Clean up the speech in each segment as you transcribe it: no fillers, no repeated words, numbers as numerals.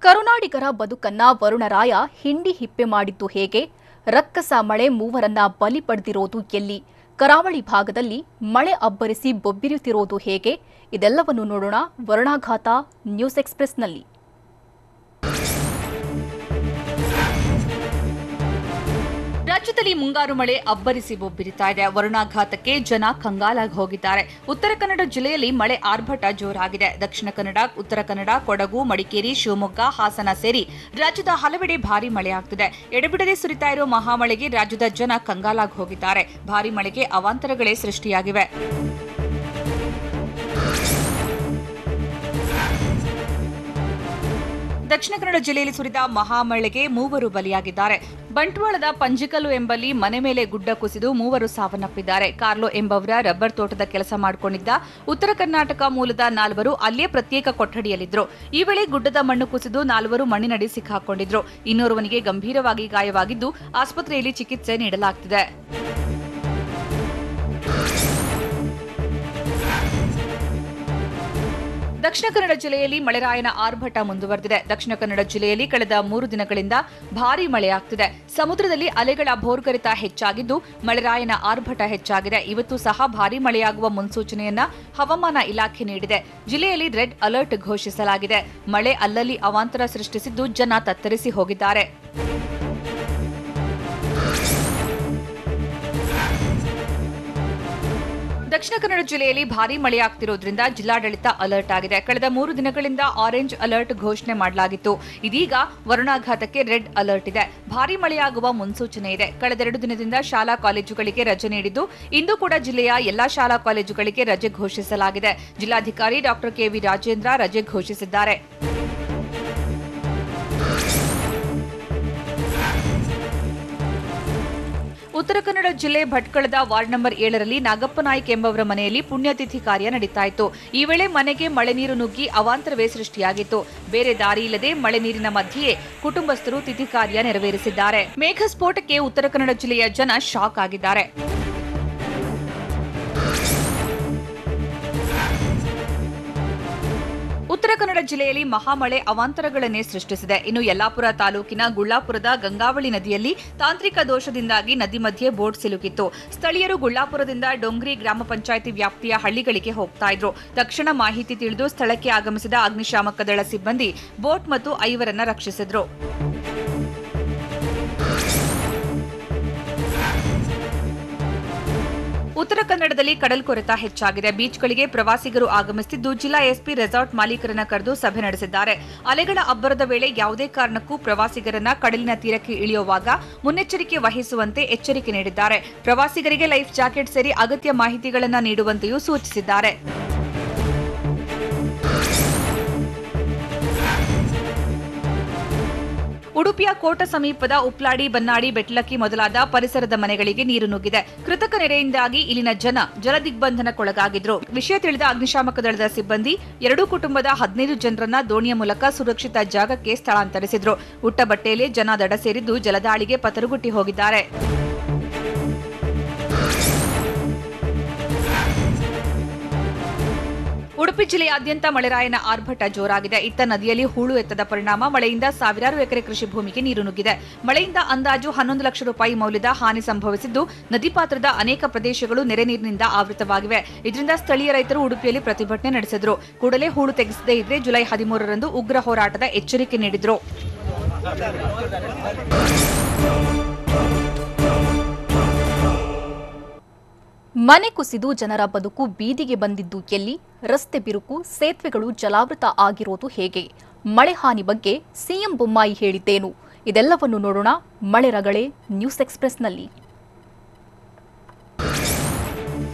ಕರುನಾಡಿಗರ ಬದುಕನ್ನ ವರುಣರಾಯ ಹಿಂಡಿ ಹಿಪ್ಪೆ ಮಾಡಿದ್ದು ಹೇಗೆ? ರಕ್ಕಸ ಮಳೆ ಮೂವರನ್ನ ಬಲಿ ಪಡೆದಿರೋದು ಎಲ್ಲಿ? ಕರಾವಳಿ ಭಾಗದಲ್ಲಿ ಮಳೆ ಅಬ್ಬರಿಸಿ ಬೊಬ್ಬಿರುತ್ತಿರೋದು ಹೇಗೆ? ಇದೆಲ್ಲವನ್ನು ನೋಡೋಣ ವರುಣಾಘಾತ ನ್ಯೂಸ್ ಎಕ್ಸ್‌ಪ್ರೆಸ್‌ನಲ್ಲಿ. ರಾಜ್ಯದಲ್ಲಿ ಮುಂಗಾರು ಮಳೆ ಅಬ್ಬರಿಸಿ ಬೊಬ್ಬಿರುತ್ತಾ ಇದೆ. ವರುಣಾಘಾತಕ್ಕೆ ಜನ ಕಂಗಾಲಾಗಿ ಹೋಗಿದ್ದಾರೆ. ಉತ್ತರ ಕನ್ನಡ ಜಿಲ್ಲೆಯಲ್ಲಿ ಮಳೆ ಆರ್ಭಟ ಜೋರಾಗಿದೆ. ದಕ್ಷಿಣ ಕನ್ನಡ, ಉತ್ತರ ಕನ್ನಡ, ಕೊಡಗು, ಮಡಿಕೇರಿ, ಶಿವಮೊಗ್ಗ, ಹಾಸನ ಸೇರಿ ರಾಜ್ಯದ ಹಲವೆಡೆ ಭಾರೀ ಮಳೆಯಾಗ್ತಿದೆ. ಎಡೆಬಿಡದೆ ಸುರಿತಾ ಇರೋ ಮಹಾಮಳೆಗೆ ರಾಜ್ಯದ ಜನ ಕಂಗಾಲಾಗಿ ಹೋಗಿದ್ದಾರೆ. ಭಾರೀ ಮಳೆಗೆ ಅವಾಂತರಗಳೇ ಸೃಷ್ಟಿಯಾಗಿವೆ. ದಕ್ಷಿಣ ಕನ್ನಡ ಜಿಲ್ಲೆಯಲ್ಲಿ ಸುರಿದ ಮಹಾಮಳೆಗೆ ಮೂವರು ಬಲಿಯಾಗಿದ್ದಾರೆ. ಬಂಟ್ವಾಳದ ಪಂಜಿಕಲ್ಲು ಎಂಬಲ್ಲಿ ಮನೆ ಮೇಲೆ ಗುಡ್ಡ ಕುಸಿದು ಮೂವರು ಸಾವನ್ನಪ್ಪಿದ್ದಾರೆ. ಕಾರ್ಲೋ ಎಂಬವರ ರಬ್ಬರ್ ತೋಟದ ಕೆಲಸ ಮಾಡಿಕೊಂಡಿದ್ದ ಉತ್ತರ ಕರ್ನಾಟಕ ಮೂಲದ ನಾಲ್ವರು ಅಲ್ಲೇ ಪ್ರತ್ಯೇಕ ಕೊಠಡಿಯಲ್ಲಿದ್ದರು. ಈ ವೇಳೆ ಗುಡ್ಡದ ಮಣ್ಣು ಕುಸಿದು ನಾಲ್ವರು ಮಣ್ಣಿನಡಿ ಸಿಕ್ಕಾಕೊಂಡಿದ್ರು. ಇನ್ನೋರ್ವನಿಗೆ ಗಂಭೀರವಾಗಿ ಗಾಯವಾಗಿದ್ದು ಆಸ್ಪತ್ರೆಯಲ್ಲಿ ಚಿಕಿತ್ಸೆ ನೀಡಲಾಗುತ್ತಿದೆ. ದಕ್ಷಿಣ ಕನ್ನಡ ಜಿಲ್ಲೆಯಲ್ಲಿ ಮಳೆರಾಯನ ಆರ್ಭಟ ಮುಂದುವರೆದಿದೆ. ದಕ್ಷಿಣ ಕನ್ನಡ ಜಿಲ್ಲೆಯಲ್ಲಿ ಕಳೆದ 3 ದಿನಗಳಿಂದ ಭಾರೀ ಮಳೆಯಾಗ್ತಿದೆ. ಸಮುದ್ರದಲ್ಲಿ ಅಲೆಗಳ ಭೋರ್ಗರೆತ ಹೆಚ್ಚಾಗಿದ್ದು ಮಳೆರಾಯನ ಆರ್ಭಟ ಹೆಚ್ಚಾಗಿದೆ. ಇವತ್ತು ಸಹ ಭಾರೀ ಮಳೆಯಾಗುವ ಮುನ್ಸೂಚನೆಯನ್ನ ಹವಾಮಾನ ಇಲಾಖೆ ನೀಡಿದೆ. ಜಿಲ್ಲೆಯಲ್ಲಿ ರೆಡ್ ಅಲರ್ಟ್ ಘೋಷಿಸಲಾಗಿದೆ. ಮಳೆ ಅಲ್ಲಲ್ಲಿ ಅವಾಂತರ ಸೃಷ್ಟಿಸಿದ್ದು ಜನ ತತ್ತರಿಸಿ ಹೋಗಿದ್ದಾರೆ. ದಕ್ಷಿಣ ಕನ್ನಡ ಜಿಲ್ಲೆಯಲ್ಲಿ ಭಾರೀ ಮಳೆಯಾಗ್ತಿರೋದ್ರಿಂದ ಜಿಲ್ಲಾಡಳಿತ ಅಲರ್ಟ್ ಆಗಿದೆ. ಕಳೆದ 3 ದಿನಗಳಿಂದ ಆರೆಂಜ್ ಅಲರ್ಟ್ ಘೋಷಣೆ ಮಾಡಲಾಗಿತ್ತು. ಇದೀಗ ವರುಣಾಘಾತಕ್ಕೆ ರೆಡ್ ಅಲರ್ಟ್ ಇದೆ. ಭಾರೀ ಮಳೆಯಾಗುವ ಮುನ್ಸೂಚನೆ ಇದೆ. ಕಳೆದ 2 ದಿನದಿಂದ ಶಾಲಾ ಕಾಲೇಜುಗಳಿಗೆ ರಜೆ ನೀಡಿದ್ದು ಇಂದು ಕೂಡ ಜಿಲ್ಲೆಯ ಎಲ್ಲಾ ಶಾಲಾ ಕಾಲೇಜುಗಳಿಗೆ ರಜೆ ಘೋಷಿಸಲಾಗಿದೆ. ಜಿಲ್ಲಾಧಿಕಾರಿ ಡಾ ಕೆವಿ ರಾಜೇಂದ್ರ ರಜೆ ಘೋಷಿಸಿದ್ದಾರೆ. ಉತ್ತರ ಕನ್ನಡ ಜಿಲ್ಲೆ ಭಟ್ಕಳದ ವಾರ್ಡ್ ನಂಬರ್ 7ರಲ್ಲಿ ನಾಗಪ್ಪನಾಯ್ಕ ಎಂಬವರ ಮನೆಯಲ್ಲಿ ಪುಣ್ಯತಿಥಿ ಕಾರ್ಯ ನಡೀತಾ ಇತ್ತು. ಈ ವೇಳೆ ಮನೆಗೆ ಮಳೆ ನೀರು ನುಗ್ಗಿ ಅವಾಂತರವೇ ಸೃಷ್ಟಿಯಾಗಿತ್ತು. ಬೇರೆ ದಾರಿ ಇಲ್ಲದೆ ಮಳೆ ನೀರಿನ ಮಧ್ಯೆಯೇ ಕುಟುಂಬಸ್ಥರು ತಿಥಿ ಕಾರ್ಯ ನೆರವೇರಿಸಿದ್ದಾರೆ. ಮೇಘ ಸ್ಫೋಟಕ್ಕೆ ಉತ್ತರ ಕನ್ನಡ ಜಿಲ್ಲೆಯ ಜನ ಶಾಕ್ ಆಗಿದ್ದಾರೆ. ಉತ್ತರ ಕನ್ನಡ ಜಿಲ್ಲೆಯಲ್ಲಿ ಮಹಾಮಳೆ ಅವಾಂತರಗಳನ್ನೇ ಸೃಷ್ಟಿಸಿದೆ. ಇನ್ನು ಯಲ್ಲಾಪುರ ತಾಲೂಕಿನ ಗುಳ್ಳಾಪುರದ ಗಂಗಾವಳಿ ನದಿಯಲ್ಲಿ ತಾಂತ್ರಿಕ ದೋಷದಿಂದಾಗಿ ನದಿ ಮಧ್ಯೆ ಬೋಟ್ ಸಿಲುಕಿತ್ತು. ಸ್ಥಳೀಯರು ಗುಳ್ಳಾಪುರದಿಂದ ಡೊಂಗ್ರಿ ಗ್ರಾಮ ಪಂಚಾಯಿತಿ ವ್ಯಾಪ್ತಿಯ ಹಳ್ಳಿಗಳಿಗೆ ಹೋಗ್ತಾ ಇದ್ರು. ತಕ್ಷಣ ಮಾಹಿತಿ ತಿಳಿದು ಸ್ಥಳಕ್ಕೆ ಆಗಮಿಸಿದ ಅಗ್ನಿಶಾಮಕ ದಳ ಸಿಬ್ಬಂದಿ ಬೋಟ್ ಮತ್ತು 5 ರಕ್ಷಿಸಿದ್ರು. ಉತ್ತರ ಕನ್ನಡದಲ್ಲಿ ಕಡಲ್ಕೊರೆತ ಹೆಚ್ಚಾಗಿದೆ. ಬೀಚ್ಗಳಿಗೆ ಪ್ರವಾಸಿಗರು ಆಗಮಿಸುತ್ತಿದ್ದು ಜಿಲ್ಲಾ ಎಸ್ಪಿ ರೆಸಾರ್ಟ್ ಮಾಲೀಕರನ್ನ ಕರೆದು ಸಭೆ ನಡೆಸಿದ್ದಾರೆ. ಅಲೆಗಳ ಅಬ್ಬರದ ವೇಳೆ ಯಾವುದೇ ಕಾರಣಕ್ಕೂ ಪ್ರವಾಸಿಗರನ್ನ ಕಡಲಿನ ತೀರಕ್ಕೆ ಇಳಿಯುವಾಗ ಮುನ್ನೆಚ್ಚರಿಕೆ ವಹಿಸುವಂತೆ ಎಚ್ಚರಿಕೆ ನೀಡಿದ್ದಾರೆ. ಪ್ರವಾಸಿಗರಿಗೆ ಲೈಫ್ ಜಾಕೆಟ್ ಸೇರಿ ಅಗತ್ಯ ಮಾಹಿತಿಗಳನ್ನು ನೀಡುವಂತೆಯೂ ಸೂಚಿಸಿದ್ದಾರೆ. ಉಡುಪಿಯ ಕೋಟ ಸಮೀಪದ ಉಪ್ಲಾಡಿ, ಬನ್ನಾಡಿ, ಬೆಟ್ಲಕ್ಕಿ ಮೊದಲಾದ ಪರಿಸರದ ಮನೆಗಳಿಗೆ ನೀರು ನುಗ್ಗಿದೆ. ಕೃತಕ ನೆರೆಯಿಂದಾಗಿ ಇಲ್ಲಿನ ಜನ ಜಲದಿಗ್ಬಂಧನಕ್ಕೊಳಗಾಗಿದ್ರು. ವಿಷಯ ತಿಳಿದ ಅಗ್ನಿಶಾಮಕ ದಳದ ಸಿಬ್ಬಂದಿ ಎರಡೂ ಕುಟುಂಬದ 15 ಜನರನ್ನ ದೋಣಿಯ ಮೂಲಕ ಸುರಕ್ಷಿತ ಜಾಗಕ್ಕೆ ಸ್ಥಳಾಂತರಿಸಿದ್ರು. ಉಟ್ಟ ಬಟ್ಟೆಯಲ್ಲಿ ಜನ ದಡ ಸೇರಿದ್ದು ಜಲದಾಳಿಗೆ ಪತರುಗುಟ್ಟಿ ಹೋಗಿದ್ದಾರೆ. ಉಡುಪಿ ಜಿಲ್ಲೆಯಾದ್ಯಂತ ಮಳೆರಾಯನ ಆರ್ಭಟ ಜೋರಾಗಿದೆ. ಇತ್ತ ನದಿಯಲ್ಲಿ ಹೂಳು ಎತ್ತದ ಪರಿಣಾಮ ಮಳೆಯಿಂದ ಸಾವಿರಾರು ಎಕರೆ ಕೃಷಿ ಭೂಮಿಗೆ ನೀರು ನುಗ್ಗಿದೆ. ಮಳೆಯಿಂದ ಅಂದಾಜು 11 ಲಕ್ಷ ರೂಪಾಯಿ ಮೌಲ್ಯದ ಹಾನಿ ಸಂಭವಿಸಿದ್ದು ನದಿ ಪಾತ್ರದ ಅನೇಕ ಪ್ರದೇಶಗಳು ನೆರೆ ನೀರಿನಿಂದ ಆವೃತವಾಗಿವೆ. ಇದರಿಂದ ಸ್ಥಳೀಯ ರೈತರು ಉಡುಪಿಯಲ್ಲಿ ಪ್ರತಿಭಟನೆ ನಡೆಸಿದ್ರು. ಕೂಡಲೇ ಹೂಳು ತೆಗೆಸದೇ ಇದ್ರೆ ಜುಲೈ 13ರಂದು ಉಗ್ರ ಹೋರಾಟದ ಎಚ್ಚರಿಕೆ ನೀಡಿದ್ರು. ಮನೆ ಕುಸಿದು ಜನರ ಬದುಕು ಬೀದಿಗೆ ಬಂದಿದ್ದು ಎಲ್ಲಿ? ರಸ್ತೆ ಬಿರುಕು, ಸೇತುವೆಗಳು ಜಲಾವೃತ ಆಗಿರೋದು ಹೇಗೆ? ಮಳೆ ಹಾನಿ ಬಗ್ಗೆ ಸಿಎಂ ಬೊಮ್ಮಾಯಿ ಹೇಳಿದ್ದೇನು? ಇದೆಲ್ಲವನ್ನು ನೋಡೋಣ ಮಳೆ ರಗಳೆ ನ್ಯೂಸ್ ಎಕ್ಸ್‌ಪ್ರೆಸ್‌ನಲ್ಲಿ.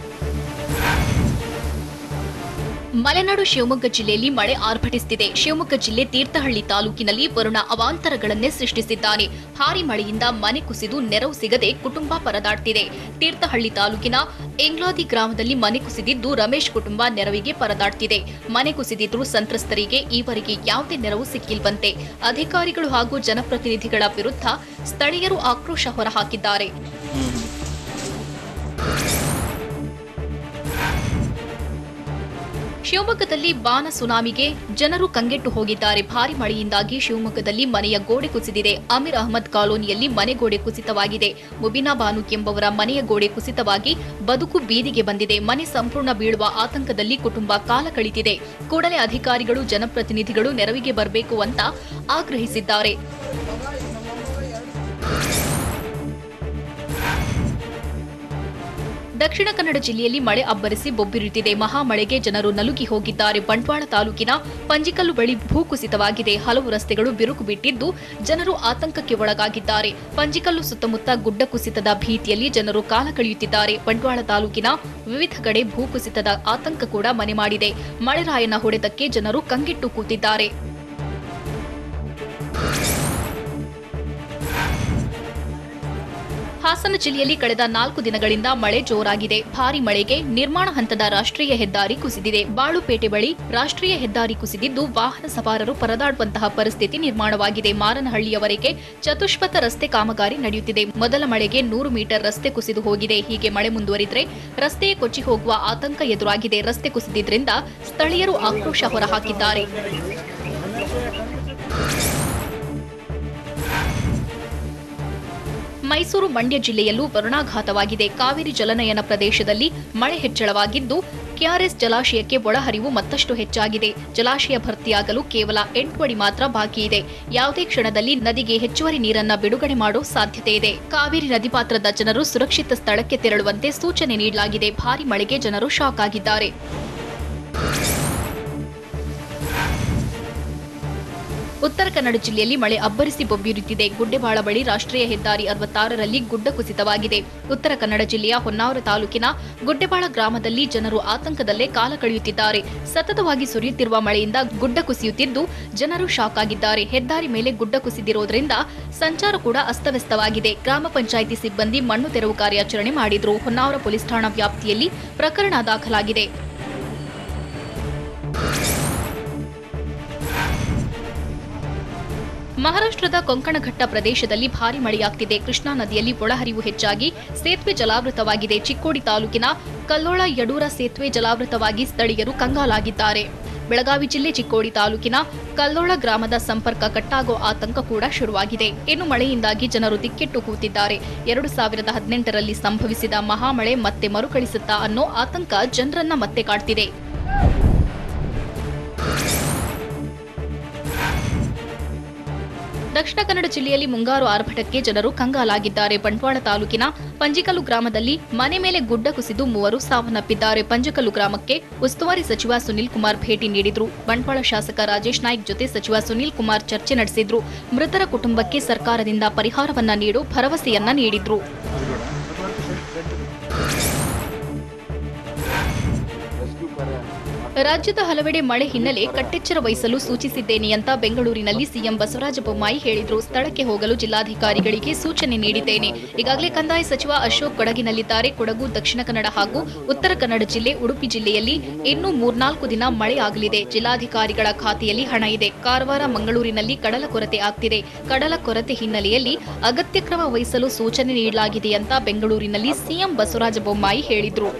ಮಲೆನಾಡು ಶಿವಮೊಗ್ಗ ಜಿಲ್ಲೆಯಲ್ಲಿ ಮಳೆ ಆರ್ಭಟಿಸುತ್ತಿದೆ. ಶಿವಮೊಗ್ಗ ಜಿಲ್ಲೆ ತೀರ್ಥಹಳ್ಳಿ ತಾಲೂಕಿನಲ್ಲಿ ವರುಣ ಅವಾಂತರಗಳನ್ನೇ ಸೃಷ್ಟಿಸಿದ್ದಾನೆ. ಭಾರೀ ಮಳೆಯಿಂದ ಮನೆ ಕುಸಿದು ನೆರವು ಸಿಗದೆ ಕುಟುಂಬ ಪರದಾಡ್ತಿದೆ. ತೀರ್ಥಹಳ್ಳಿ ತಾಲೂಕಿನ ಎಂಗ್ಲಾದಿ ಗ್ರಾಮದಲ್ಲಿ ಮನೆ ಕುಸಿದಿದ್ದು ರಮೇಶ್ ಕುಟುಂಬ ನೆರವಿಗೆ ಪರದಾಡ್ತಿದೆ. ಮನೆ ಕುಸಿದಿದ್ದರೂ ಸಂತ್ರಸ್ತರಿಗೆ ಈವರೆಗೆ ಯಾವುದೇ ನೆರವು ಸಿಕ್ಕಿಲ್ವಂತೆ. ಅಧಿಕಾರಿಗಳು ಹಾಗೂ ಜನಪ್ರತಿನಿಧಿಗಳ ವಿರುದ್ಧ ಸ್ಥಳೀಯರು ಆಕ್ರೋಶ ಹೊರಹಾಕಿದ್ದಾರೆ. ಶಿವಮೊಗ್ಗದಲ್ಲಿ ಬಾನ ಸುನಾಮಿಗೆ ಜನರು ಕಂಗೆಟ್ಟು ಹೋಗಿದ್ದಾರೆ. ಭಾರಿ ಮಳೆಯಿಂದಾಗಿ ಶಿವಮೊಗ್ಗದಲ್ಲಿ ಮನೆಯ ಗೋಡೆ ಕುಸಿದಿದೆ. ಅಮೀರ್ ಅಹಮದ್ ಕಾಲೋನಿಯಲ್ಲಿ ಮನೆ ಗೋಡೆ ಕುಸಿತವಾಗಿದೆ. ಮುಬಿನಾ ಬಾನು ಎಂಬವರ ಮನೆಯ ಗೋಡೆ ಕುಸಿತವಾಗಿ ಬದುಕು ಬೀದಿಗೆ ಬಂದಿದೆ. ಮನೆ ಸಂಪೂರ್ಣ ಬೀಳುವ ಆತಂಕದಲ್ಲಿ ಕುಟುಂಬ ಕಾಲ ಕಳೆದಿದೆ. ಕೂಡಲೇ ಅಧಿಕಾರಿಗಳು, ಜನಪ್ರತಿನಿಧಿಗಳು ನೆರವಿಗೆ ಬರಬೇಕು ಅಂತ ಆಗ್ರಹಿಸಿದ್ದಾರೆ. ದಕ್ಷಿಣ ಕನ್ನಡ ಜಿಲ್ಲೆಯಲ್ಲಿ ಮಳೆ ಅಬ್ಬರಿಸಿ ಬೊಬ್ಬಿರುತ್ತಿದೆ. ಮಹಾಮಳೆಗೆ ಜನರು ನಲುಗಿ ಹೋಗಿದ್ದಾರೆ. ಬಂಟ್ವಾಳ ತಾಲೂಕಿನ ಪಂಜಿಕಲ್ಲು ಬಳಿ ಭೂಕುಸಿತವಾಗಿದೆ. ಹಲವು ರಸ್ತೆಗಳು ಬಿರುಕು ಬಿಟ್ಟಿದ್ದು ಜನರು ಆತಂಕಕ್ಕೆ ಒಳಗಾಗಿದ್ದಾರೆ. ಪಂಜಿಕಲ್ಲು ಸುತ್ತಮುತ್ತ ಗುಡ್ಡ ಕುಸಿತದ ಭೀತಿಯಲ್ಲಿ ಜನರು ಕಾಲ ಕಳೆಯುತ್ತಿದ್ದಾರೆ. ಬಂಟ್ವಾಳ ತಾಲೂಕಿನ ವಿವಿಧ ಕಡೆ ಭೂಕುಸಿತದ ಆತಂಕ ಕೂಡ ಮನೆ ಮಾಡಿದೆ. ಮಳೆರಾಯನ ಹೊಡೆತಕ್ಕೆ ಜನರು ಕಂಗೆಟ್ಟು ಕೂತಿದ್ದಾರೆ. ಹಾಸನ ಜಿಲ್ಲೆಯಲ್ಲಿ ಕಳೆದ 4 ದಿನಗಳಿಂದ ಮಳೆ ಜೋರಾಗಿದೆ. ಭಾರಿ ಮಳೆಗೆ ನಿರ್ಮಾಣ ಹಂತದ ರಾಷ್ಟ್ರೀಯ ಹೆದ್ದಾರಿ ಕುಸಿದಿದೆ. ಬಾಳುಪೇಟೆ ಬಳಿ ರಾಷ್ಟ್ರೀಯ ಹೆದ್ದಾರಿ ಕುಸಿದಿದ್ದು ವಾಹನ ಸವಾರರು ಪರದಾಡುವಂತಹ ಪರಿಸ್ಥಿತಿ ನಿರ್ಮಾಣವಾಗಿದೆ. ಮಾರನಹಳ್ಳಿಯವರೆಗೆ ಚತುಷ್ಪಥ ರಸ್ತೆ ಕಾಮಗಾರಿ ನಡೆಯುತ್ತಿದೆ. ಮೊದಲ ಮಳೆಗೆ 100 ಮೀಟರ್ ರಸ್ತೆ ಕುಸಿದು ಹೋಗಿದೆ. ಹೀಗೆ ಮಳೆ ಮುಂದುವರಿದರೆ ರಸ್ತೆಯೇ ಕೊಚ್ಚಿ ಹೋಗುವ ಆತಂಕ ಎದುರಾಗಿದೆ. ರಸ್ತೆ ಕುಸಿದಿದ್ದರಿಂದ ಸ್ಥಳೀಯರು ಆಕ್ರೋಶ ಹೊರಹಾಕಿದ್ದಾರೆ. ಮೈಸೂರು, ಮಂಡ್ಯ ಜಿಲ್ಲೆಯಲ್ಲೂ ವರುಣಾಘಾತವಾಗಿದೆ. ಕಾವೇರಿ ಜಲನಯನ ಪ್ರದೇಶದಲ್ಲಿ ಮಳೆ ಹೆಚ್ಚಳವಾಗಿದ್ದು ಕೆಆರ್ಎಸ್ ಜಲಾಶಯಕ್ಕೆ ಒಳಹರಿವು ಮತ್ತಷ್ಟು ಹೆಚ್ಚಾಗಿದೆ. ಜಲಾಶಯ ಭರ್ತಿಯಾಗಲು ಕೇವಲ 8 ಅಡಿ ಮಾತ್ರ ಬಾಕಿ ಇದೆ. ಯಾವುದೇ ಕ್ಷಣದಲ್ಲಿ ನದಿಗೆ ಹೆಚ್ಚುವರಿ ನೀರನ್ನ ಬಿಡುಗಡೆ ಮಾಡೋ ಸಾಧ್ಯತೆ ಇದೆ. ಕಾವೇರಿ ನದಿ ಪಾತ್ರದ ಜನರು ಸುರಕ್ಷಿತ ಸ್ಥಳಕ್ಕೆ ತೆರಳುವಂತೆ ಸೂಚನೆ ನೀಡಲಾಗಿದೆ. ಭಾರಿ ಮಳೆಗೆ ಜನರು ಶಾಕ್ ಆಗಿದ್ದಾರೆ. ಉತ್ತರ ಕನ್ನಡ ಜಿಲ್ಲೆಯಲ್ಲಿ ಮಳೆ ಅಬ್ಬರಿಸಿ ಬೊಬ್ಬಿರುತ್ತಿದೆ. ಗುಡ್ಡೆಬಾಳ ಬಳಿ ರಾಷ್ಟ್ರೀಯ ಹೆದ್ದಾರಿ 66ರಲ್ಲಿ ಗುಡ್ಡ ಕುಸಿತವಾಗಿದೆ. ಉತ್ತರ ಕನ್ನಡ ಜಿಲ್ಲೆಯ ಹೊನ್ನಾವರ ತಾಲೂಕಿನ ಗುಡ್ಡೆಬಾಳ ಗ್ರಾಮದಲ್ಲಿ ಜನರು ಆತಂಕದಲ್ಲೇ ಕಾಲ ಕಳೆಯುತ್ತಿದ್ದಾರೆ. ಸತತವಾಗಿ ಸುರಿಯುತ್ತಿರುವ ಮಳೆಯಿಂದ ಗುಡ್ಡ ಕುಸಿಯುತ್ತಿದ್ದು ಜನರು ಶಾಕ್ ಆಗಿದ್ದಾರೆ. ಹೆದ್ದಾರಿ ಮೇಲೆ ಗುಡ್ಡ ಕುಸಿದಿರುವುದರಿಂದ ಸಂಚಾರ ಕೂಡ ಅಸ್ತವ್ಯಸ್ತವಾಗಿದೆ. ಗ್ರಾಮ ಪಂಚಾಯಿತಿ ಸಿಬ್ಬಂದಿ ಮಣ್ಣು ತೆರವು ಕಾರ್ಯಾಚರಣೆ ಮಾಡಿದ್ರು. ಹೊನ್ನಾವರ ಪೊಲೀಸ್ ಠಾಣಾ ವ್ಯಾಪ್ತಿಯಲ್ಲಿ ಪ್ರಕರಣ ದಾಖಲಾಗಿದೆ. ಮಹಾರಾಷ್ಟ್ರದ ಕೊಂಕಣಘಟ್ಟ ಪ್ರದೇಶದಲ್ಲಿ ಭಾರಿ ಮಳೆಯಾಗ್ತಿದೆ. ಕೃಷ್ಣಾ ನದಿಯಲ್ಲಿ ಒಳಹರಿವು ಹೆಚ್ಚಾಗಿ ಸೇತುವೆ ಜಲಾವೃತವಾಗಿದೆ. ಚಿಕ್ಕೋಡಿ ತಾಲೂಕಿನ ಕಲ್ಲೋಳ ಯಡೂರ ಸೇತುವೆ ಜಲಾವೃತವಾಗಿ ಸ್ಥಳೀಯರು ಕಂಗಾಲಾಗಿದ್ದಾರೆ. ಬೆಳಗಾವಿ ಜಿಲ್ಲೆ ಚಿಕ್ಕೋಡಿ ತಾಲೂಕಿನ ಕಲ್ಲೋಳ ಗ್ರಾಮದ ಸಂಪರ್ಕ ಕಟ್ಟಾಗೋ ಆತಂಕ ಕೂಡ ಶುರುವಾಗಿದೆ. ಇನ್ನು ಮಳೆಯಿಂದಾಗಿ ಜನರು ದಿಕ್ಕೆಟ್ಟು ಕೂತಿದ್ದಾರೆ. 2018ರಲ್ಲಿ ಸಂಭವಿಸಿದ ಮಹಾಮಳೆ ಮತ್ತೆ ಮರುಕಳಿಸುತ್ತಾ ಅನ್ನೋ ಆತಂಕ ಜನರನ್ನ ಮತ್ತೆ ಕಾಡ್ತಿದೆ. ದಕ್ಷಿಣ ಕನ್ನಡ ಜಿಲ್ಲೆಯಲ್ಲಿ ಮುಂಗಾರು ಆರ್ಭಟಕ್ಕೆ ಜನರು ಕಂಗಾಲಾಗಿದ್ದಾರೆ. ಬಂಟ್ವಾಳ ತಾಲೂಕಿನ ಪಂಜಿಕಲ್ಲು ಗ್ರಾಮದಲ್ಲಿ ಮನೆ ಮೇಲೆ ಗುಡ್ಡ ಕುಸಿದು 3 ಸಾವನ್ನಪ್ಪಿದ್ದಾರೆ. ಪಂಜಿಕಲ್ಲು ಗ್ರಾಮಕ್ಕೆ ಉಸ್ತುವಾರಿ ಸಚಿವ ಸುನೀಲ್ ಕುಮಾರ್ ಭೇಟಿ ನೀಡಿದ್ರು. ಬಂಟ್ವಾಳ ಶಾಸಕ ರಾಜೇಶ್ ನಾಯ್ಕ್ ಜೊತೆ ಸಚಿವ ಸುನೀಲ್ ಕುಮಾರ್ ಚರ್ಚೆ ನಡೆಸಿದ್ರು. ಮೃತರ ಕುಟುಂಬಕ್ಕೆ ಸರ್ಕಾರದಿಂದ ಪರಿಹಾರವನ್ನ ನೀಡೋ ಭರವಸೆಯನ್ನ ನೀಡಿದ್ರು. ರಾಜ್ಯದ ಹಲವೆಡೆ ಮಳೆ ಹಿನ್ನೆಲೆ ಕಟ್ಟೆಚ್ಚರ ವಹಿಸಲು ಸೂಚಿಸಿದ್ದೇನೆ ಅಂತ ಬೆಂಗಳೂರಿನಲ್ಲಿ ಸಿಎಂ ಬಸವರಾಜ ಬೊಮ್ಮಾಯಿ ಹೇಳಿದರು. ಸ್ಥಳಕ್ಕೆ ಹೋಗಲು ಜಿಲ್ಲಾಧಿಕಾರಿಗಳಿಗೆ ಸೂಚನೆ ನೀಡಿದ್ದೇನೆ. ಈಗಾಗಲೇ ಕಂದಾಯ ಸಚಿವ ಅಶೋಕ್ ಕೊಡಗಿನಲ್ಲಿದ್ದಾರೆ. ಕೊಡಗು, ದಕ್ಷಿಣ ಕನ್ನಡ ಹಾಗೂ ಉತ್ತರ ಕನ್ನಡ ಜಿಲ್ಲೆ, ಉಡುಪಿ ಜಿಲ್ಲೆಯಲ್ಲಿ ಇನ್ನೂ 3-4 ದಿನ ಮಳೆ ಆಗಲಿದೆ. ಜಿಲ್ಲಾಧಿಕಾರಿಗಳ ಖಾತೆಯಲ್ಲಿ ಹಣ ಇದೆ. ಕಾರವಾರ, ಮಂಗಳೂರಿನಲ್ಲಿ ಕಡಲ ಕೊರತೆ ಆಗ್ತಿದೆ. ಕಡಲ ಕೊರತೆ ಹಿನ್ನೆಲೆಯಲ್ಲಿ ಅಗತ್ಯ ಕ್ರಮ ವಹಿಸಲು ಸೂಚನೆ ನೀಡಲಾಗಿದೆ ಅಂತ ಬೆಂಗಳೂರಿನಲ್ಲಿ ಸಿಎಂ ಬಸವರಾಜ ಬೊಮ್ಮಾಯಿ ಹೇಳಿದರು.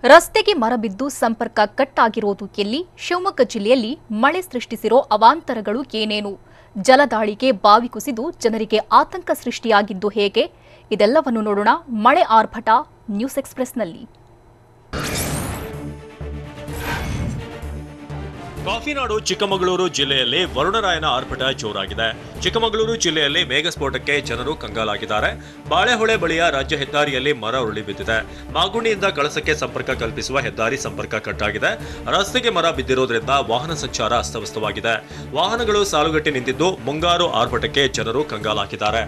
ರಸ್ತೆಗೆ ಮರ ಬಿದ್ದು ಸಂಪರ್ಕ ಕಟ್ ಆಗಿರೋದು ಎಲ್ಲಿ? ಶಿವಮೊಗ್ಗ ಜಿಲ್ಲೆಯಲ್ಲಿ ಮಳೆ ಸೃಷ್ಟಿಸಿರೋ ಅವಾಂತರಗಳು ಏನೇನು? ಜಲದಾಳಿಗೆ ಬಾವಿ ಕುಸಿದು ಜನರಿಗೆ ಆತಂಕ ಸೃಷ್ಟಿಯಾಗಿದ್ದು ಹೇಗೆ? ಇದೆಲ್ಲವನ್ನು ನೋಡೋಣ ಮಳೆ ಆರ್ಭಟ ನ್ಯೂಸ್ ಎಕ್ಸ್‌ಪ್ರೆಸ್‌ನಲ್ಲಿ. ಕಾಫಿನಾಡು ಚಿಕ್ಕಮಗಳೂರು ಜಿಲ್ಲೆಯಲ್ಲಿ ವರುಣರಾಯನ ಆರ್ಭಟ ಜೋರಾಗಿದೆ. ಚಿಕ್ಕಮಗಳೂರು ಜಿಲ್ಲೆಯಲ್ಲಿ ಮೇಘಸ್ಫೋಟಕ್ಕೆ ಜನರು ಕಂಗಾಲಾಗಿದ್ದಾರೆ. ಬಾಳೆಹೊಳೆ ಬಳಿಯ ರಾಜ್ಯ ಹೆದ್ದಾರಿಯಲ್ಲಿ ಮರ ಉರುಳಿ ಬಿದ್ದಿದೆ. ಮಾಗುಣಿಯಿಂದ ಕಳಸಕ್ಕೆ ಸಂಪರ್ಕ ಕಲ್ಪಿಸುವ ಹೆದ್ದಾರಿ ಸಂಪರ್ಕ ಕಟ್ಟಾಗಿದೆ. ರಸ್ತೆಗೆ ಮರ ಬಿದ್ದಿರೋದ್ರಿಂದ ವಾಹನ ಸಂಚಾರ ಅಸ್ತವ್ಯಸ್ತವಾಗಿದೆ. ವಾಹನಗಳು ಸಾಲುಗಟ್ಟಿ ನಿಂತಿದ್ದು ಮುಂಗಾರು ಆರ್ಭಟಕ್ಕೆ ಜನರು ಕಂಗಾಲಾಗಿದ್ದಾರೆ.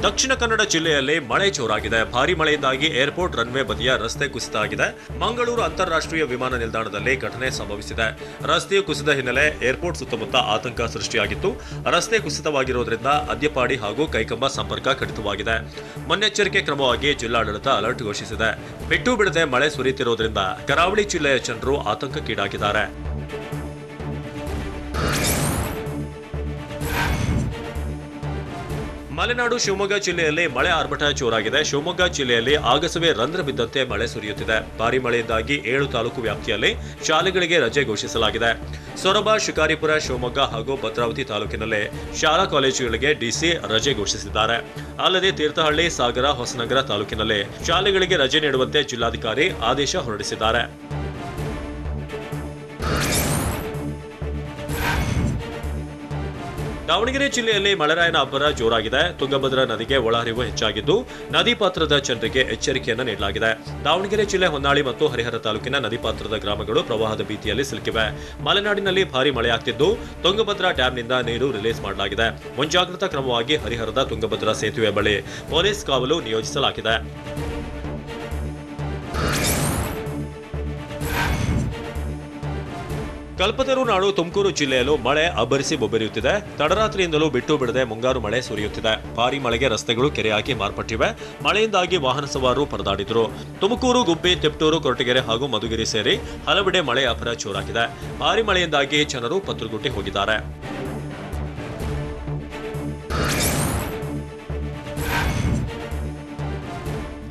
ದಕ್ಷಿಣ ಕನ್ನಡ ಜಿಲ್ಲೆಯಲ್ಲಿ ಮಳೆ ಜೋರಾಗಿದೆ. ಭಾರಿ ಮಳೆಯಿಂದಾಗಿ ಏರ್ಪೋರ್ಟ್ ರನ್ವೇ ಬದಿಯ ರಸ್ತೆ ಕುಸಿತ ಆಗಿದೆ. ಮಂಗಳೂರು ಅಂತಾರಾಷ್ಟ್ರೀಯ ವಿಮಾನ ನಿಲ್ದಾಣದಲ್ಲಿ ಘಟನೆ ಸಂಭವಿಸಿದೆ. ರಸ್ತೆಯು ಕುಸಿದ ಹಿನ್ನೆಲೆ ಏರ್ಪೋರ್ಟ್ ಸುತ್ತಮುತ್ತ ಆತಂಕ ಸೃಷ್ಟಿಯಾಗಿತ್ತು. ರಸ್ತೆ ಕುಸಿತವಾಗಿರುವುದರಿಂದ ಅದ್ಯಪಾಡಿ ಹಾಗೂ ಕೈಕಂಬ ಸಂಪರ್ಕ ಕಡಿತವಾಗಿದೆ. ಮುನ್ನೆಚ್ಚರಿಕೆ ಕ್ರಮವಾಗಿ ಜಿಲ್ಲಾಡಳಿತ ಅಲರ್ಟ್ ಘೋಷಿಸಿದೆ. ಬಿಟ್ಟು ಬಿಡದೆ ಮಳೆ ಸುರಿಯುತ್ತಿರುವುದರಿಂದ ಕರಾವಳಿ ಜಿಲ್ಲೆಯ ಜನರು ಆತಂಕಕ್ಕೀಡಾಗಿದ್ದಾರೆ. ಮಲೆನಾಡು ಶಿವಮೊಗ್ಗ ಜಿಲ್ಲೆಯಲ್ಲಿ ಮಳೆ ಆರ್ಭಟ ಜೋರಾಗಿದೆ. ಶಿವಮೊಗ್ಗ ಜಿಲ್ಲೆಯಲ್ಲಿ ಆಗಸವೇ ರಂಧ್ರ ಬಿದ್ದಂತೆ ಮಳೆ ಸುರಿಯುತ್ತಿದೆ. ಭಾರಿ ಮಳೆಯಿಂದಾಗಿ 7 ತಾಲೂಕು ವ್ಯಾಪ್ತಿಯಲ್ಲಿ ಶಾಲೆಗಳಿಗೆ ರಜೆ ಘೋಷಿಸಲಾಗಿದೆ. ಸೊರಬ, ಶಿಕಾರಿಪುರ, ಶಿವಮೊಗ್ಗ ಹಾಗೂ ಭದ್ರಾವತಿ ತಾಲೂಕಿನಲ್ಲಿ ಶಾಲಾ ಕಾಲೇಜುಗಳಿಗೆ ಡಿಸಿ ರಜೆ ಘೋಷಿಸಿದ್ದಾರೆ. ಅಲ್ಲದೆ ತೀರ್ಥಹಳ್ಳಿ, ಸಾಗರ, ಹೊಸನಗರ ತಾಲೂಕಿನಲ್ಲಿ ಶಾಲೆಗಳಿಗೆ ರಜೆ ನೀಡುವಂತೆ ಜಿಲ್ಲಾಧಿಕಾರಿ ಆದೇಶ ಹೊರಡಿಸಿದ್ದಾರೆ. ದಾವಣಗೆರೆ ಜಿಲ್ಲೆಯಲ್ಲಿ ಮಳೆರಾಯನ ಅಬ್ಬರ ಜೋರಾಗಿದೆ. ತುಂಗಭದ್ರಾ ನದಿಗೆ ಒಳಹರಿವು ಹೆಚ್ಚಾಗಿದ್ದು ನದಿ ಪಾತ್ರದ ಜನರಿಗೆ ಎಚ್ಚರಿಕೆಯನ್ನು ನೀಡಲಾಗಿದೆ. ದಾವಣಗೆರೆ ಜಿಲ್ಲೆ ಹೊನ್ನಾಳಿ ಮತ್ತು ಹರಿಹರ ತಾಲೂಕಿನ ನದಿ ಪಾತ್ರದ ಗ್ರಾಮಗಳು ಪ್ರವಾಹದ ಭೀತಿಯಲ್ಲಿ ಸಿಲುಕಿವೆ. ಮಲೆನಾಡಿನಲ್ಲಿ ಭಾರಿ ಮಳೆಯಾಗ್ತಿದ್ದು ತುಂಗಭದ್ರಾ ಡ್ಯಾಂನಿಂದ ನೀರು ರಿಲೀಸ್ ಮಾಡಲಾಗಿದೆ. ಮುಂಜಾಗ್ರತಾ ಕ್ರಮವಾಗಿ ಹರಿಹರದ ತುಂಗಭದ್ರಾ ಸೇತುವೆ ಬಳಿ ಪೊಲೀಸ್ ಕಾವಲು ನಿಯೋಜಿಸಲಾಗಿದೆ. ಕಲ್ಪತರು ನಾಡು ತುಮಕೂರು ಜಿಲ್ಲೆಯಲ್ಲೂ ಮಳೆ ಅಬ್ಬರಿಸಿ ಬೊಬ್ಬರಿಯುತ್ತಿದೆ. ತಡರಾತ್ರಿಯಿಂದಲೂ ಬಿಟ್ಟು ಬಿಡದೆ ಮುಂಗಾರು ಮಳೆ ಸುರಿಯುತ್ತಿದೆ. ಭಾರಿ ಮಳೆಗೆ ರಸ್ತೆಗಳು ಕೆರೆಯಾಗಿ ಮಾರ್ಪಟ್ಟಿವೆ. ಮಳೆಯಿಂದಾಗಿ ವಾಹನ ಸವಾರರು ಪರದಾಡಿದ್ರು. ತುಮಕೂರು, ಗುಬ್ಬಿ, ತಿಪಟೂರು, ಕೊರಟಗೆರೆ ಹಾಗೂ ಮಧುಗಿರಿ ಸೇರಿ ಹಲವೆಡೆ ಮಳೆ ಅಬ್ಬರ ಜೋರಾಗಿದೆ. ಭಾರಿ ಮಳೆಯಿಂದಾಗಿ ಜನರು ಪತ್ರಗುಟ್ಟಿ ಹೋಗಿದ್ದಾರೆ.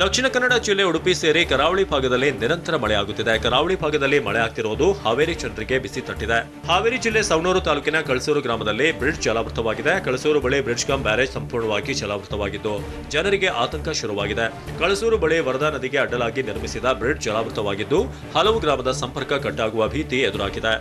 ದಕ್ಷಿಣ ಕನ್ನಡ ಜಿಲ್ಲೆ ಉಡುಪಿ ಸೇರಿ ಕರಾವಳಿ ಭಾಗದಲ್ಲಿ ನಿರಂತರ ಮಳೆಯಾಗುತ್ತಿದೆ. ಕರಾವಳಿ ಭಾಗದಲ್ಲಿ ಮಳೆ ಆಗ್ತಿರುವುದು ಹಾವೇರಿ ಜನರಿಗೆ ಬಿಸಿ ತಟ್ಟಿದೆ. ಹಾವೇರಿ ಜಿಲ್ಲೆ ಸವಣೂರು ತಾಲೂಕಿನ ಕಳಸೂರು ಗ್ರಾಮದಲ್ಲಿ ಬ್ರಿಡ್ಜ್ ಜಲಾವೃತವಾಗಿದೆ. ಕಳಸೂರು ಬಳಿ ಬ್ರಿಡ್ಜ್ ಕಮ್ ಬ್ಯಾರೇಜ್ ಸಂಪೂರ್ಣವಾಗಿ ಜಲಾವೃತವಾಗಿದ್ದು ಜನರಿಗೆ ಆತಂಕ ಶುರುವಾಗಿದೆ. ಕಳಸೂರು ಬಳಿ ವರದಾ ನದಿಗೆ ಅಡ್ಡಲಾಗಿ ನಿರ್ಮಿಸಿದ ಬ್ರಿಡ್ಜ್ ಜಲಾವೃತವಾಗಿದ್ದು ಹಲವು ಗ್ರಾಮದ ಸಂಪರ್ಕ ಕಟ್ಟಾಗುವ ಭೀತಿ ಎದುರಾಗಿದೆ.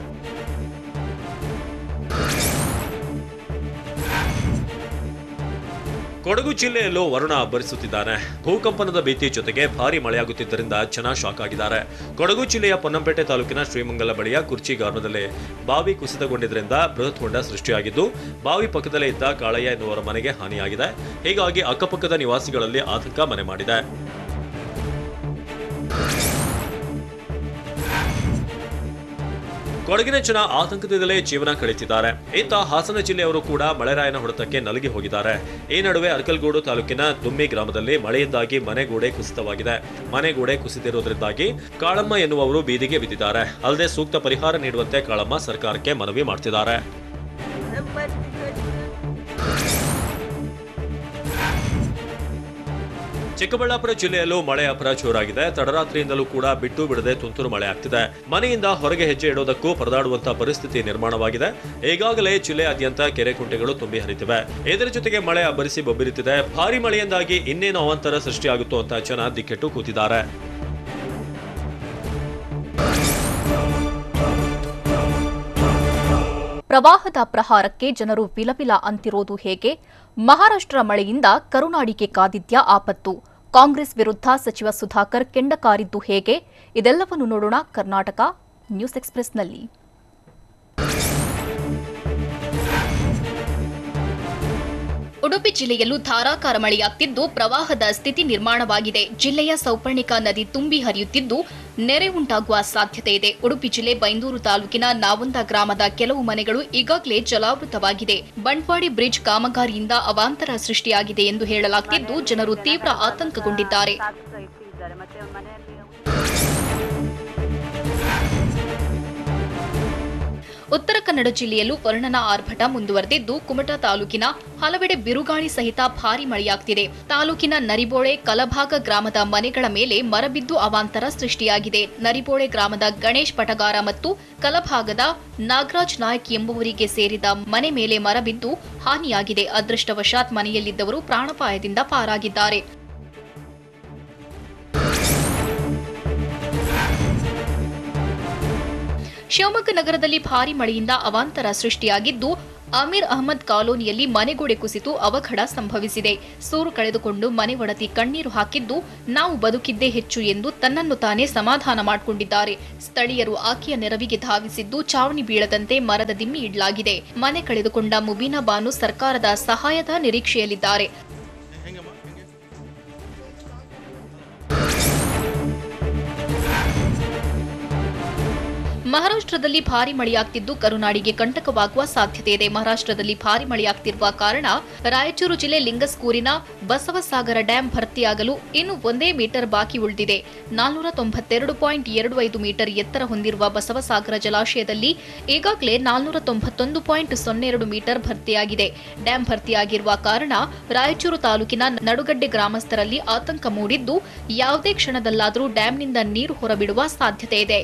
ಕೊಡಗು ಜಿಲ್ಲೆಯಲ್ಲೂ ವರುಣ ಅಬ್ಬರಿಸುತ್ತಿದ್ದಾನೆ. ಭೂಕಂಪನದ ಭೀತಿ ಜೊತೆಗೆ ಭಾರಿ ಮಳೆಯಾಗುತ್ತಿದ್ದರಿಂದ ಜನ ಶಾಕ್ ಆಗಿದ್ದಾರೆ. ಕೊಡಗು ಜಿಲ್ಲೆಯ ಪೊನ್ನಂಪೇಟೆ ತಾಲೂಕಿನ ಶ್ರೀಮಂಗಲ ಬಳಿಯ ಕುರ್ಚಿ ಗ್ರಾಮದಲ್ಲಿ ಬಾವಿ ಕುಸಿತಗೊಂಡಿದ್ದರಿಂದ ಬೃಹತ್ ಹೊಂಡ ಸೃಷ್ಟಿಯಾಗಿದ್ದು ಬಾವಿ ಪಕ್ಕದಲ್ಲೇ ಇದ್ದ ಕಾಳಯ್ಯ ಎನ್ನುವರ ಮನೆಗೆ ಹಾನಿಯಾಗಿದೆ. ಹೀಗಾಗಿ ಅಕ್ಕಪಕ್ಕದ ನಿವಾಸಿಗಳಲ್ಲಿ ಆತಂಕ ಮನೆ ಮಾಡಿದೆ. ಕೊಡಗಿನ ಜನ ಆತಂಕದಿಂದಲೇ ಜೀವನ ಕಳೆದಿದ್ದಾರೆ. ಇತ್ತ ಹಾಸನ ಜಿಲ್ಲೆಯವರು ಕೂಡ ಮಳೆರಾಯನ ಹೊಡೆತಕ್ಕೆ ನಲುಗಿ ಹೋಗಿದ್ದಾರೆ. ಈ ನಡುವೆ ಅರಕಲಗೂಡು ತಾಲೂಕಿನ ದುಮ್ಮಿ ಗ್ರಾಮದಲ್ಲಿ ಮಳೆಯಿಂದಾಗಿ ಮನೆಗೋಡೆ ಕುಸಿತವಾಗಿದೆ. ಮನೆಗೋಡೆ ಕುಸಿದಿರುವುದರಿಂದಾಗಿ ಕಾಳಮ್ಮ ಎನ್ನುವವರು ಬೀದಿಗೆ ಬಿದ್ದಿದ್ದಾರೆ. ಅಲ್ಲದೆ ಸೂಕ್ತ ಪರಿಹಾರ ನೀಡುವಂತೆ ಕಾಳಮ್ಮ ಸರ್ಕಾರಕ್ಕೆ ಮನವಿ ಮಾಡ್ತಿದ್ದಾರೆ. ಚಿಕ್ಕಬಳ್ಳಾಪುರ ಜಿಲ್ಲೆಯಲ್ಲೂ ಮಳೆ ಅಬ್ಬರ ಜೋರಾಗಿದೆ. ತಡರಾತ್ರಿಯಿಂದಲೂ ಕೂಡ ಬಿಟ್ಟು ಬಿಡದೆ ತುಂತುರು ಮಳೆ ಆಗ್ತಿದೆ. ಮನೆಯಿಂದ ಹೊರಗೆ ಹೆಜ್ಜೆ ಇಡೋದಕ್ಕೂ ಪರದಾಡುವಂತಹ ಪರಿಸ್ಥಿತಿ ನಿರ್ಮಾಣವಾಗಿದೆ. ಈಗಾಗಲೇ ಜಿಲ್ಲೆಯಾದ್ಯಂತ ಕೆರೆ ಕುಂಟೆಗಳು ತುಂಬಿ ಹರಿತಿವೆ. ಇದರ ಜೊತೆಗೆ ಮಳೆ ಅಬ್ಬರಿಸಿ ಬೊಬ್ಬರಿಯುತ್ತಿದೆ. ಭಾರಿ ಮಳೆಯಿಂದಾಗಿ ಇನ್ನೇನು ಅವಾಂತರ ಸೃಷ್ಟಿಯಾಗುತ್ತೋ ಅಂತ ಜನ ದಿಕ್ಕೆಟ್ಟು ಕೂತಿದ್ದಾರೆ. ಪ್ರವಾಹದ ಪ್ರಹಾರಕ್ಕೆ ಜನರು ವಿಲವಿಲ ಅಂತಿರೋದು ಹೇಗೆ? ಮಹಾರಾಷ್ಟ್ರ ಮಳೆಯಿಂದ ಕರುನಾಡಿಗೆ ಕಾದಿದ್ಯಾ ಆಪತ್ತು? ಕಾಂಗ್ರೆಸ್ ವಿರುದ್ಧ ಸಚಿವ ಸುಧಾಕರ್ ಕೆಂಡ ಕಾರಿದ್ದು ಹೇಗೆ? ಇದೆಲ್ಲವನ್ನು ನೋಡೋಣ ಕರ್ನಾಟಕ ನ್ಯೂಸ್ ಎಕ್ಸ್‌ಪ್ರೆಸ್‌ನಲ್ಲಿ. ಉಡುಪಿ ಜಿಲ್ಲೆಯಲ್ಲೂ ಧಾರಾಕಾರ ಮಳೆಯಾಗ್ತಿದ್ದು ಪ್ರವಾಹದ ಸ್ಥಿತಿ ನಿರ್ಮಾಣವಾಗಿದೆ. ಜಿಲ್ಲೆಯ ಸೌಪರ್ಣಿಕಾ ನದಿ ತುಂಬಿ ಹರಿಯುತ್ತಿದ್ದು ನೆರೆ ಉಂಟಾಗುವ ಸಾಧ್ಯತೆ ಇದೆ. ಉಡುಪಿ ಜಿಲ್ಲೆ ಬೈಂದೂರು ತಾಲೂಕಿನ ನಾವಂದ ಗ್ರಾಮದ ಕೆಲವು ಮನೆಗಳು ಈಗಾಗಲೇ ಜಲಾವೃತವಾಗಿದೆ. ಬಂಟ್ವಾಡಿ ಬ್ರಿಡ್ಜ್ ಕಾಮಗಾರಿಯಿಂದ ಅವಾಂತರ ಸೃಷ್ಟಿಯಾಗಿದೆ ಎಂದು ಹೇಳಲಾಗುತ್ತಿದ್ದು ಜನರು ತೀವ್ರ ಆತಂಕಗೊಂಡಿದ್ದಾರೆ. ಉತ್ತರ ಕನ್ನಡ ಜಿಲ್ಲೆಯಲ್ಲೂ ವರುಣನ ಆರ್ಭಟ ಮುಂದುವರೆದಿದ್ದು ಕುಮಟಾ ತಾಲೂಕಿನ ಹಲವೆಡೆ ಬಿರುಗಾಳಿ ಸಹಿತ ಭಾರಿ ಮಳೆಯಾಗ್ತಿದೆ. ತಾಲೂಕಿನ ನರಿಬೋಳೆ, ಕಲಭಾಗ ಗ್ರಾಮದ ಮನೆಗಳ ಮೇಲೆ ಮರಬಿದ್ದು ಅವಾಂತರ ಸೃಷ್ಟಿಯಾಗಿದೆ. ನರಿಬೋಳೆ ಗ್ರಾಮದ ಗಣೇಶ್ ಪಟಗಾರ ಮತ್ತು ಕಲಭಾಗದ ನಾಗರಾಜ್ ನಾಯ್ಕ್ ಎಂಬುವರಿಗೆ ಸೇರಿದ ಮನೆ ಮೇಲೆ ಮರಬಿದ್ದು ಹಾನಿಯಾಗಿದೆ. ಅದೃಷ್ಟವಶಾತ್ ಮನೆಯಲ್ಲಿದ್ದವರು ಪ್ರಾಣಾಪಾಯದಿಂದ ಪಾರಾಗಿದ್ದಾರೆ. ಶಿವಮೊಗ್ಗ ನಗರದಲ್ಲಿ ಭಾರಿ ಮಳೆಯಿಂದ ಅವಾಂತರ ಸೃಷ್ಟಿಯಾಗಿದ್ದು ಅಮೀರ್ ಅಹಮದ್ ಕಾಲೋನಿಯಲ್ಲಿ ಮನೆಗೋಡೆ ಕುಸಿತು ಅವಘಡ ಸಂಭವಿಸಿದೆ. ಸೂರು ಕಳೆದುಕೊಂಡು ಮನೆ ಒಡತಿ ಕಣ್ಣೀರು ಹಾಕಿದ್ದು ನಾವು ಬದುಕಿದ್ದೇ ಹೆಚ್ಚು ಎಂದು ತನ್ನನ್ನು ತಾನೇ ಸಮಾಧಾನ ಮಾಡಿಕೊಂಡಿದ್ದಾರೆ. ಸ್ಥಳೀಯರು ಆಕೆಯ ನೆರವಿಗೆ ಧಾವಿಸಿದ್ದು ಚಾವಣಿ ಬೀಳದಂತೆ ಮರದ ದಿಮ್ಮಿ ಇಡಲಾಗಿದೆ. ಮನೆ ಕಳೆದುಕೊಂಡ ಮುಬೀನಾ ಬಾನು ಸರ್ಕಾರದ ಸಹಾಯದ ನಿರೀಕ್ಷೆಯಲ್ಲಿದ್ದಾರೆ. ಮಹಾರಾಷ್ಟ್ರದಲ್ಲಿ ಭಾರಿ ಮಳೆಯಾಗ್ತಿದ್ದು ಕರುನಾಡಿಗೆ ಕಂಟಕವಾಗುವ ಸಾಧ್ಯತೆ ಇದೆ. ಮಹಾರಾಷ್ಟ್ರದಲ್ಲಿ ಭಾರಿ ಮಳೆಯಾಗ್ತಿರುವ ಕಾರಣ ರಾಯಚೂರು ಜಿಲ್ಲೆ ಲಿಂಗಸ್ಕೂರಿನ ಬಸವಸಾಗರ ಡ್ಯಾಂ ಭರ್ತಿಯಾಗಲು ಇನ್ನು 1 ಮೀಟರ್ ಬಾಕಿ ಉಳಿದಿದೆ. 492.25 ಮೀಟರ್ ಎತ್ತರ ಹೊಂದಿರುವ ಬಸವಸಾಗರ ಜಲಾಶಯದಲ್ಲಿ ಈಗಾಗಲೇ 491.02 ಮೀಟರ್ ಭರ್ತಿಯಾಗಿದೆ. ಡ್ಯಾಂ ಭರ್ತಿಯಾಗಿರುವ ಕಾರಣ ರಾಯಚೂರು ತಾಲೂಕಿನ ನಡುಗಡ್ಡೆ ಗ್ರಾಮಸ್ಥರಲ್ಲಿ ಆತಂಕ ಮೂಡಿದ್ದು, ಯಾವುದೇ ಕ್ಷಣದಲ್ಲಾದರೂ ಡ್ಯಾಂನಿಂದ ನೀರು ಹೊರಬಿಡುವ ಸಾಧ್ಯತೆ ಇದೆ.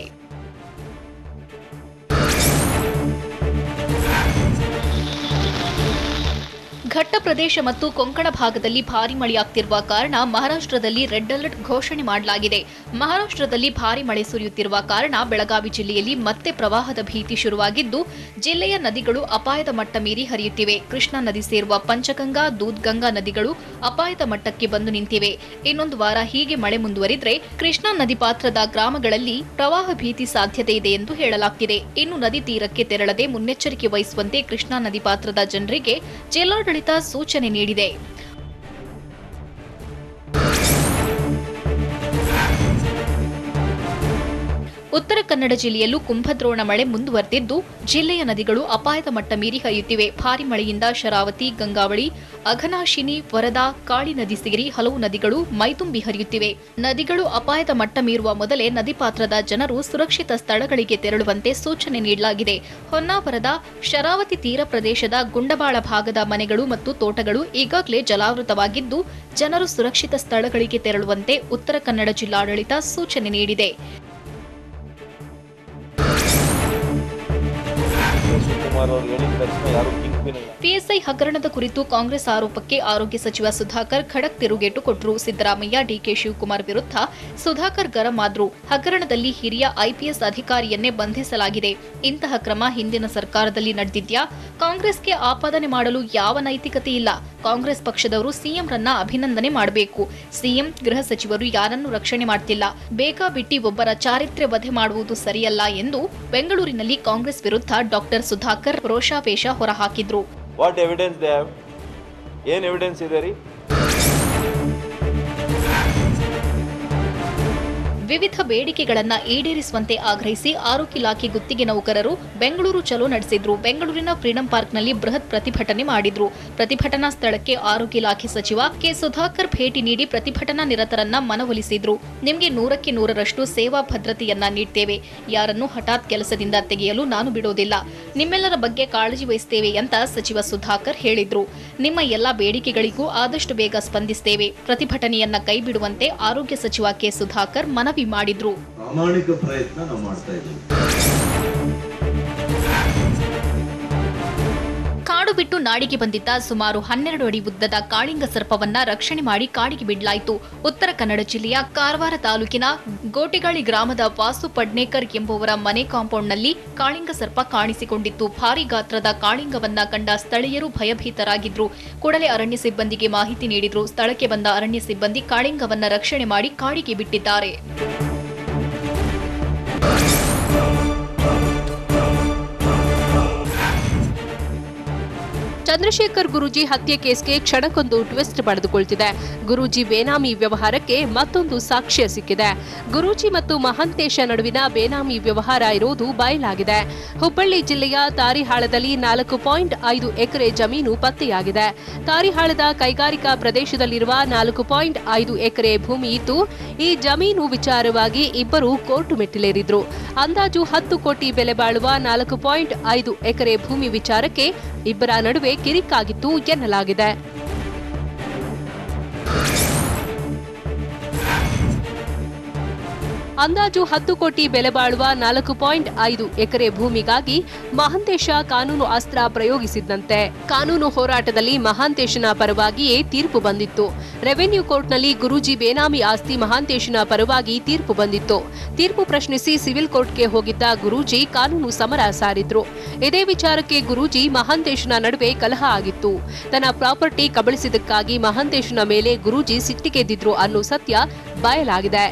ಘಟ್ಟ ಪ್ರದೇಶ ಮತ್ತು ಕೊಂಕಣ ಭಾಗದಲ್ಲಿ ಭಾರಿ ಮಳೆಯಾಗ್ತಿರುವ ಕಾರಣ ಮಹಾರಾಷ್ಟ್ರದಲ್ಲಿ ರೆಡ್ ಅಲರ್ಟ್ ಘೋಷಣೆ ಮಾಡಲಾಗಿದೆ. ಮಹಾರಾಷ್ಟ್ರದಲ್ಲಿ ಭಾರಿ ಮಳೆ ಸುರಿಯುತ್ತಿರುವ ಕಾರಣ ಬೆಳಗಾವಿ ಜಿಲ್ಲೆಯಲ್ಲಿ ಮತ್ತೆ ಪ್ರವಾಹದ ಭೀತಿ ಶುರುವಾಗಿದ್ದು, ಜಿಲ್ಲೆಯ ನದಿಗಳು ಅಪಾಯದ ಮಟ್ಟ ಮೀರಿ ಹರಿಯುತ್ತಿವೆ. ಕೃಷ್ಣಾ ನದಿ ಸೇರುವ ಪಂಚಗಂಗಾ, ದೂದ್ಗಂಗಾ ನದಿಗಳು ಅಪಾಯದ ಮಟ್ಟಕ್ಕೆ ಬಂದು ನಿಂತಿವೆ. ಇನ್ನೊಂದು ವಾರ ಹೀಗೆ ಮಳೆ ಮುಂದುವರಿದರೆ ಕೃಷ್ಣಾ ನದಿ ಪಾತ್ರದ ಗ್ರಾಮಗಳಲ್ಲಿ ಪ್ರವಾಹ ಭೀತಿ ಸಾಧ್ಯತೆ ಇದೆ ಎಂದು ಹೇಳಲಾಗ್ತಿದೆ. ಇನ್ನು ನದಿ ತೀರಕ್ಕೆ ತೆರಳದೆ ಮುನ್ನೆಚ್ಚರಿಕೆ ವಹಿಸುವಂತೆ ಕೃಷ್ಣಾ ನದಿ ಪಾತ್ರದ ಜನರಿಗೆ ಜಿಲ್ಲಾಡಳಿತ ಸೂಚನೆ ನೀಡಿದೆ. ಉತ್ತರ ಕನ್ನಡ ಜಿಲ್ಲೆಯಲ್ಲೂ ಕುಂಭದ್ರೋಣ ಮಳೆ ಮುಂದುವರೆದಿದ್ದು, ಜಿಲ್ಲೆಯ ನದಿಗಳು ಅಪಾಯದ ಮಟ್ಟ ಮೀರಿ ಹರಿಯುತ್ತಿವೆ. ಭಾರಿ ಮಳೆಯಿಂದ ಶರಾವತಿ, ಗಂಗಾವಳಿ, ಅಘನಾಶಿನಿ, ವರದಾ, ಕಾಳಿ ನದಿ ಸೇರಿ ಹಲವು ನದಿಗಳು ಮೈದುಂಬಿ ಹರಿಯುತ್ತಿವೆ. ನದಿಗಳು ಅಪಾಯದ ಮಟ್ಟ ಮೀರುವ ಮೊದಲೇ ನದಿ ಪಾತ್ರದ ಜನರು ಸುರಕ್ಷಿತ ಸ್ಥಳಗಳಿಗೆ ತೆರಳುವಂತೆ ಸೂಚನೆ ನೀಡಲಾಗಿದೆ. ಹೊನ್ನಾವರದ ಶರಾವತಿ ತೀರ ಪ್ರದೇಶದ ಗುಂಡಬಾಳ ಭಾಗದ ಮನೆಗಳು ಮತ್ತು ತೋಟಗಳು ಈಗಾಗಲೇ ಜಲಾವೃತವಾಗಿದ್ದು, ಜನರು ಸುರಕ್ಷಿತ ಸ್ಥಳಗಳಿಗೆ ತೆರಳುವಂತೆ ಉತ್ತರ ಕನ್ನಡ ಜಿಲ್ಲಾಡಳಿತ ಸೂಚನೆ ನೀಡಿದೆ. ಪಿಎಸ್ಐ ಹಗರಣದ ಕುರಿತು ಕಾಂಗ್ರೆಸ್ ಆರೋಪಕ್ಕೆ ಆರೋಗ್ಯ ಸಚಿವ ಸುಧಾಕರ್ ಖಡಕ್ ತಿರುಗೇಟು ಕೊಟ್ಟರು. ಸಿದ್ದರಾಮಯ್ಯ, ಡಿಕೆ ಶಿವಕುಮಾರ್ ವಿರುದ್ಧ ಸುಧಾಕರ್ ಗರಂ ಆದ್ರು. ಹಗರಣದಲ್ಲಿ ಹಿರಿಯ ಐಪಿಎಸ್ ಅಧಿಕಾರಿಯನ್ನೇ ಬಂಧಿಸಲಾಗಿದೆ. ಇಂತಹ ಕ್ರಮ ಹಿಂದಿನ ಸರ್ಕಾರದಲ್ಲಿ ನಡೆದಿದ್ಯಾ? ಕಾಂಗ್ರೆಸ್ಗೆ ಆಪಾದನೆ ಮಾಡಲು ಯಾವ ನೈತಿಕತೆ ಇಲ್ಲ. ಕಾಂಗ್ರೆಸ್ ಪಕ್ಷದವರು ಸಿಎಂರನ್ನ ಅಭಿನಂದನೆ ಮಾಡಬೇಕು. ಸಿಎಂ, ಗೃಹ ಸಚಿವರು ಯಾರನ್ನೂ ರಕ್ಷಣೆ ಮಾಡ್ತಿಲ್ಲ. ಬೇಕಾಬಿಟ್ಟಿ ಒಬ್ಬರ ಚಾರಿತ್ರ್ಯ ವಧೆ ಮಾಡುವುದು ಸರಿಯಲ್ಲ ಎಂದು ಬೆಂಗಳೂರಿನಲ್ಲಿ ಕಾಂಗ್ರೆಸ್ ವಿರುದ್ಧ ಡಾಕ್ಟರ್ ಸುಧಾಕರ್ ರೋಷಾವೇಶ ಹೊರಹಾಕಿದ್ರು. What evidence they have? ಏನ್ ಎವಿಡೆನ್ಸ್ ಇದೆ ರೀ? ವಿವಿಧ ಬೇಡಿಕೆಗಳನ್ನು ಈಡೇರಿಸುವಂತೆ ಆಗ್ರಹಿಸಿ ಆರೋಗ್ಯ ಇಲಾಖೆ ಗುತ್ತಿಗೆ ನೌಕರರು ಬೆಂಗಳೂರು ಚಲೋ ನಡೆಸಿದ್ರು. ಬೆಂಗಳೂರಿನ ಫ್ರೀಡಂ ಪಾರ್ಕ್ನಲ್ಲಿ ಬೃಹತ್ ಪ್ರತಿಭಟನೆ ಮಾಡಿದ್ರು. ಪ್ರತಿಭಟನಾ ಸ್ಥಳಕ್ಕೆ ಆರೋಗ್ಯ ಇಲಾಖೆ ಸಚಿವ ಕೆ ಸುಧಾಕರ್ ಭೇಟಿ ನೀಡಿ ಪ್ರತಿಭಟನಾ ನಿರತರನ್ನ ಮನವೊಲಿಸಿದ್ರು. ನಿಮಗೆ 100ಕ್ಕೆ 100ರಷ್ಟು ಸೇವಾ ಭದ್ರತೆಯನ್ನ ನೀಡ್ತೇವೆ. ಯಾರನ್ನು ಹಠಾತ್ ಕೆಲಸದಿಂದ ತೆಗೆಯಲು ನಾನು ಬಿಡೋದಿಲ್ಲ. ನಿಮ್ಮೆಲ್ಲರ ಬಗ್ಗೆ ಕಾಳಜಿ ವಹಿಸುತ್ತೇವೆ ಅಂತ ಸಚಿವ ಸುಧಾಕರ್ ಹೇಳಿದ್ರು. ನಿಮ್ಮ ಎಲ್ಲಾ ಬೇಡಿಕೆಗಳಿಗೂ ಆದಷ್ಟು ಬೇಗ ಸ್ಪಂದಿಸುತ್ತೇವೆ. ಪ್ರತಿಭಟನೆಯನ್ನ ಕೈಬಿಡುವಂತೆ ಆರೋಗ್ಯ ಸಚಿವ ಕೆ ಸುಧಾಕರ್ ಮನವಿ ಮಾಡಿದ್ರು. ಪ್ರಾಮಾಣಿಕ ಪ್ರಯತ್ನ ನಾವು ಮಾಡ್ತಾ ಇದ್ದೀವಿ. ಕಾಡು ಬಿಟ್ಟು ನಾಡಿಗೆ ಬಂದಿದ್ದ ಸುಮಾರು 12 ಅಡಿ ಉದ್ದದ ಕಾಳಿಂಗ ಸರ್ಪವನ್ನ ರಕ್ಷಣೆ ಮಾಡಿ ಕಾಡಿಗೆ ಬಿಡಲಾಯಿತು. ಉತ್ತರ ಕನ್ನಡ ಜಿಲ್ಲೆಯ ಕಾರವಾರ ತಾಲೂಕಿನ ಗೋಟಿಗಾಳಿ ಗ್ರಾಮದ ವಾಸು ಪಡ್ನೇಕರ್ ಎಂಬುವರ ಮನೆ ಕಾಂಪೌಂಡ್ನಲ್ಲಿ ಕಾಳಿಂಗ ಸರ್ಪ ಕಾಣಿಸಿಕೊಂಡಿತ್ತು. ಭಾರಿ ಗಾತ್ರದ ಕಾಳಿಂಗವನ್ನ ಕಂಡ ಸ್ಥಳೀಯರು ಭಯಭೀತರಾಗಿದ್ರು. ಕೂಡಲೇ ಅರಣ್ಯ ಸಿಬ್ಬಂದಿಗೆ ಮಾಹಿತಿ ನೀಡಿದ್ರು. ಸ್ಥಳಕ್ಕೆ ಬಂದ ಅರಣ್ಯ ಸಿಬ್ಬಂದಿ ಕಾಳಿಂಗವನ್ನ ರಕ್ಷಣೆ ಮಾಡಿ ಕಾಡಿಗೆ ಬಿಟ್ಟಿದ್ದಾರೆ. ಚಂದ್ರಶೇಖರ್ ಗುರೂಜಿ ಹತ್ಯೆ ಕೇಸ್ಗೆ ಕ್ಷಣಕ್ಕೊಂದು ಟ್ವಿಸ್ಟ್ ಪಡೆದುಕೊಳ್ತಿದೆ. ಗುರೂಜಿ ಬೇನಾಮಿ ವ್ಯವಹಾರಕ್ಕೆ ಮತ್ತೊಂದು ಸಾಕ್ಷ್ಯ ಸಿಕ್ಕಿದೆ. ಗುರೂಜಿ ಮತ್ತು ಮಹಾಂತೇಶ ನಡುವಿನ ಬೇನಾಮಿ ವ್ಯವಹಾರ ಇರುವುದು ಬಯಲಾಗಿದೆ. ಹುಬ್ಬಳ್ಳಿ ಜಿಲ್ಲೆಯ ತಾರಿಹಾಳದಲ್ಲಿ 4.5 ಎಕರೆ ಜಮೀನು ಪತ್ತೆಯಾಗಿದೆ. ತಾರಿಹಾಳದ ಕೈಗಾರಿಕಾ ಪ್ರದೇಶದಲ್ಲಿರುವ 4.5 ಎಕರೆ ಭೂಮಿ ಇದ್ದು, ಈ ಜಮೀನು ವಿಚಾರವಾಗಿ ಇಬ್ಬರು ಕೋರ್ಟ್ ಮೆಟ್ಟಿಲೇರಿದ್ರು. ಅಂದಾಜು 10 ಕೋಟಿ ಬೆಲೆ ಬಾಳುವ 4.5 ಎಕರೆ ಭೂಮಿ ವಿಚಾರಕ್ಕೆ ಇಬ್ಬರ ನಡುವೆ ಕಿರಿಕಾಗಿತ್ತು ಎನ್ನಲಾಗಿದೆ. ಅಂದಾಜು 10 ಕೋಟಿ ಬೆಲೆ ಬಾಳುವ 4.5 ಎಕರೆ ಭೂಮಿಗಾಗಿ ಮಹಾಂತೇಶ ಕಾನೂನು ಅಸ್ತ್ರ ಪ್ರಯೋಗಿಸಿದ್ದಂತೆ. ಕಾನೂನು ಹೋರಾಟದಲ್ಲಿ ಮಹಾಂತೇಶನ ಪರವಾಗಿಯೇ ತೀರ್ಪು ಬಂದಿತ್ತು. ರೆವೆನ್ಯೂ ಕೋರ್ಟ್ನಲ್ಲಿ ಗುರೂಜಿ ಬೇನಾಮಿ ಆಸ್ತಿ ಮಹಾಂತೇಶನ ಪರವಾಗಿ ತೀರ್ಪು ಬಂದಿತ್ತು. ತೀರ್ಪು ಪ್ರಶ್ನಿಸಿ ಸಿವಿಲ್ ಕೋರ್ಟ್ಗೆ ಹೋಗಿದ್ದ ಗುರೂಜಿ ಕಾನೂನು ಸಮರ ಸಾರಿದ್ರು. ಇದೇ ವಿಚಾರಕ್ಕೆ ಗುರೂಜಿ ಮಹಾಂತೇಶನ ನಡುವೆ ಕಲಹ ಆಗಿತ್ತು. ತನ್ನ ಪ್ರಾಪರ್ಟಿ ಕಬಳಿಸಿದ್ದಕ್ಕಾಗಿ ಮಹಾಂತೇಶನ ಮೇಲೆ ಗುರೂಜಿ ಸಿಟ್ಟಿಗೆದ್ದಿದ್ರು ಅನ್ನೋ ಸತ್ಯ ಬಯಲಾಗಿದೆ.